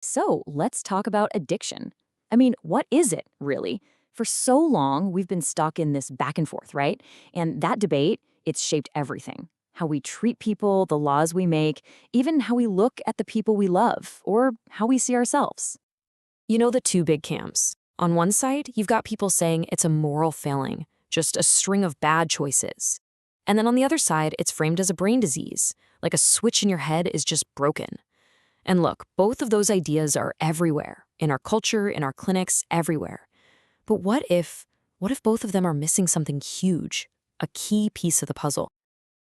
So let's talk about addiction. I mean, what is it, really? For so long, we've been stuck in this back and forth, right? And that debate, it's shaped everything. How we treat people, the laws we make, even how we look at the people we love, or how we see ourselves. You know the two big camps. On one side, you've got people saying it's a moral failing, just a string of bad choices. And then on the other side, it's framed as a brain disease, like a switch in your head is just broken. And look, both of those ideas are everywhere, in our culture, in our clinics, everywhere. But what if both of them are missing something huge, a key piece of the puzzle?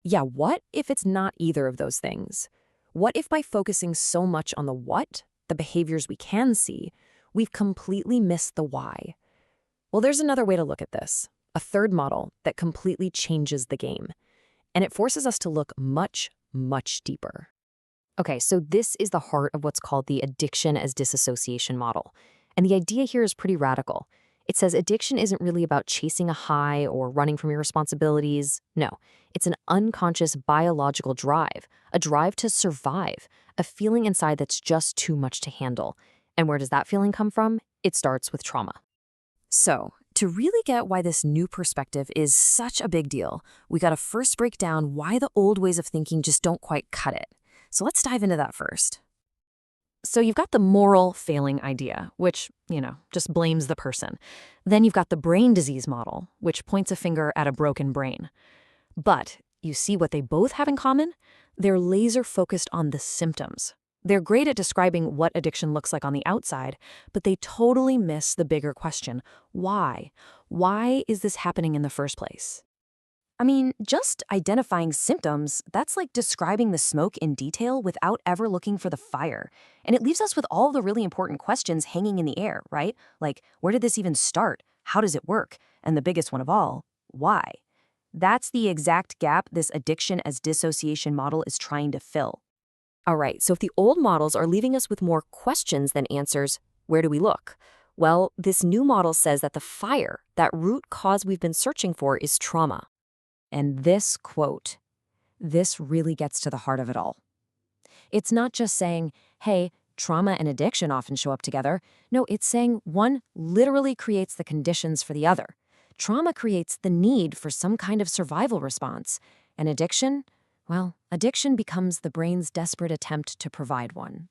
Yeah, what if it's not either of those things? What if by focusing so much on the what, the behaviors we can see, we've completely missed the why? Well, there's another way to look at this, a third model that completely changes the game. And it forces us to look much, much deeper. Okay, so this is the heart of what's called the addiction as disassociation model. And the idea here is pretty radical. It says addiction isn't really about chasing a high or running from your responsibilities. No, it's an unconscious biological drive, a drive to survive, a feeling inside that's just too much to handle. And where does that feeling come from? It starts with trauma. So, to really get why this new perspective is such a big deal, we gotta first break down why the old ways of thinking just don't quite cut it. So let's dive into that first. So you've got the moral failing idea, which, just blames the person. Then you've got the brain disease model, which points a finger at a broken brain. But you see what they both have in common? They're laser focused on the symptoms. They're great at describing what addiction looks like on the outside, but they totally miss the bigger question: why? Why is this happening in the first place? I mean, just identifying symptoms, that's like describing the smoke in detail without ever looking for the fire. And it leaves us with all the really important questions hanging in the air, right? Like, where did this even start? How does it work? And the biggest one of all, why? That's the exact gap this addiction as dissociation model is trying to fill. All right, so if the old models are leaving us with more questions than answers, where do we look? Well, this new model says that the fire, that root cause we've been searching for, is trauma. And this quote, this really gets to the heart of it all. It's not just saying, hey, trauma and addiction often show up together. No, it's saying one literally creates the conditions for the other. Trauma creates the need for some kind of survival response. And addiction, well, addiction becomes the brain's desperate attempt to provide one.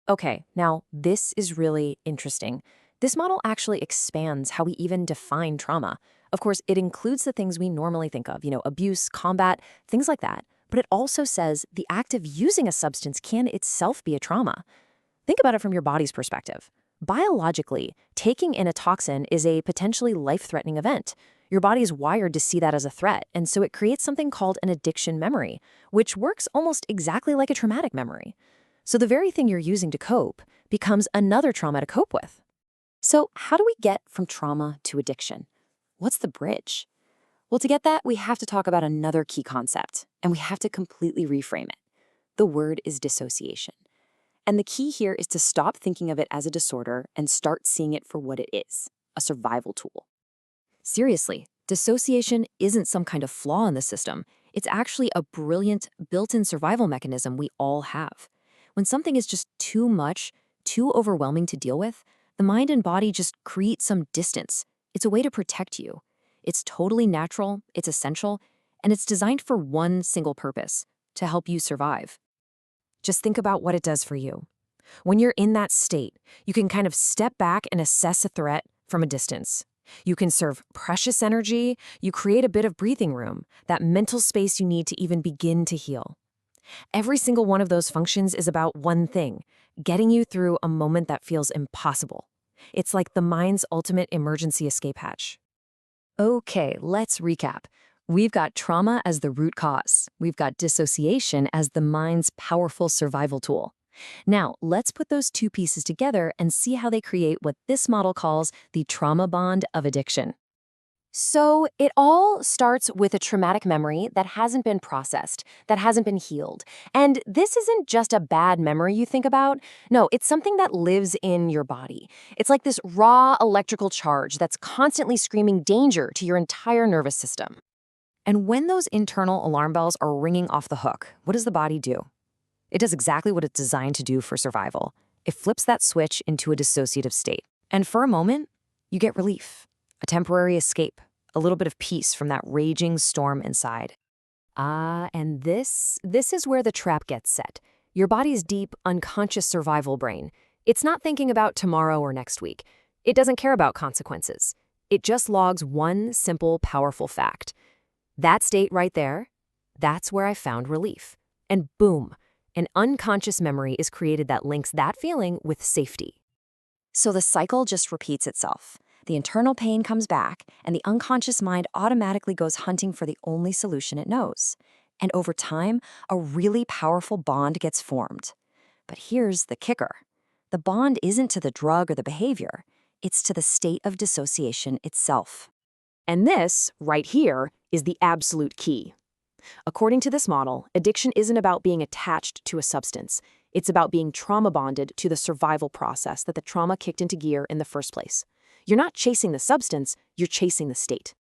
Okay, now this is really interesting. This model actually expands how we even define trauma. Of course, it includes the things we normally think of, abuse, combat, things like that. But it also says the act of using a substance can itself be a trauma. Think about it from your body's perspective. Biologically, taking in a toxin is a potentially life-threatening event. Your body is wired to see that as a threat, and so it creates something called an addiction memory, which works almost exactly like a traumatic memory. So the very thing you're using to cope becomes another trauma to cope with. So how do we get from trauma to addiction? What's the bridge? Well, to get that, we have to talk about another key concept, and we have to completely reframe it. The word is dissociation. And the key here is to stop thinking of it as a disorder and start seeing it for what it is, a survival tool. Seriously, dissociation isn't some kind of flaw in the system. It's actually a brilliant, built-in survival mechanism we all have. When something is just too much, too overwhelming to deal with, the mind and body just create some distance. It's a way to protect you. It's totally natural, it's essential, and it's designed for one single purpose: to help you survive. Just think about what it does for you. When you're in that state, you can kind of step back and assess a threat from a distance. You conserve precious energy, you create a bit of breathing room, that mental space you need to even begin to heal. Every single one of those functions is about one thing: getting you through a moment that feels impossible. It's like the mind's ultimate emergency escape hatch. Okay, let's recap. We've got trauma as the root cause. We've got dissociation as the mind's powerful survival tool. Now, let's put those two pieces together and see how they create what this model calls the trauma bond of addiction. So it all starts with a traumatic memory that hasn't been processed, that hasn't been healed. And this isn't just a bad memory you think about. No, it's something that lives in your body. It's like this raw electrical charge that's constantly screaming danger to your entire nervous system. And when those internal alarm bells are ringing off the hook, what does the body do? It does exactly what it's designed to do for survival. It flips that switch into a dissociative state. And for a moment, you get relief, a temporary escape, a little bit of peace from that raging storm inside. And this is where the trap gets set. Your body's deep, unconscious survival brain. It's not thinking about tomorrow or next week. It doesn't care about consequences. It just logs one simple, powerful fact. That state right there, that's where I found relief. And boom, an unconscious memory is created that links that feeling with safety. So the cycle just repeats itself. The internal pain comes back, and the unconscious mind automatically goes hunting for the only solution it knows. And over time, a really powerful bond gets formed. But here's the kicker. The bond isn't to the drug or the behavior. It's to the state of dissociation itself. And this, right here, is the absolute key. According to this model, addiction isn't about being attached to a substance. It's about being trauma bonded to the survival process that the trauma kicked into gear in the first place. You're not chasing the substance, you're chasing the state.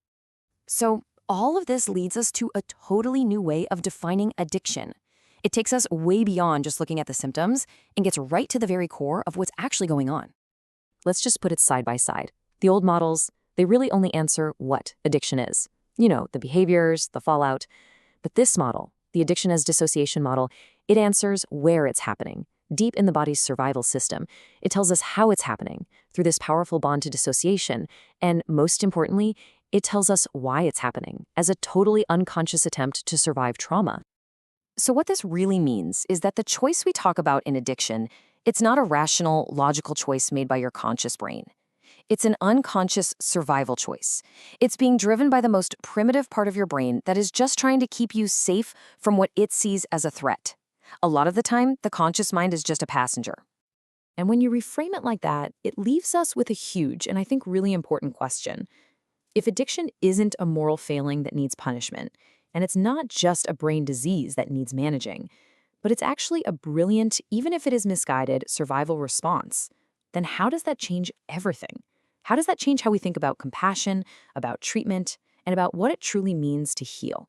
So all of this leads us to a totally new way of defining addiction. It takes us way beyond just looking at the symptoms and gets right to the very core of what's actually going on. Let's just put it side by side. The old models, they really only answer what addiction is. You know, the behaviors, the fallout. But this model, the addiction as dissociation model, it answers where it's happening, deep in the body's survival system. It tells us how it's happening, through this powerful bond to dissociation. And most importantly, it tells us why it's happening, as a totally unconscious attempt to survive trauma. So what this really means is that the choice we talk about in addiction, it's not a rational, logical choice made by your conscious brain. It's an unconscious survival choice. It's being driven by the most primitive part of your brain that is just trying to keep you safe from what it sees as a threat. A lot of the time, the conscious mind is just a passenger. And when you reframe it like that, it leaves us with a huge and I think really important question. If addiction isn't a moral failing that needs punishment, and it's not just a brain disease that needs managing, but it's actually a brilliant, even if it is misguided, survival response, then how does that change everything? How does that change how we think about compassion, about treatment, and about what it truly means to heal?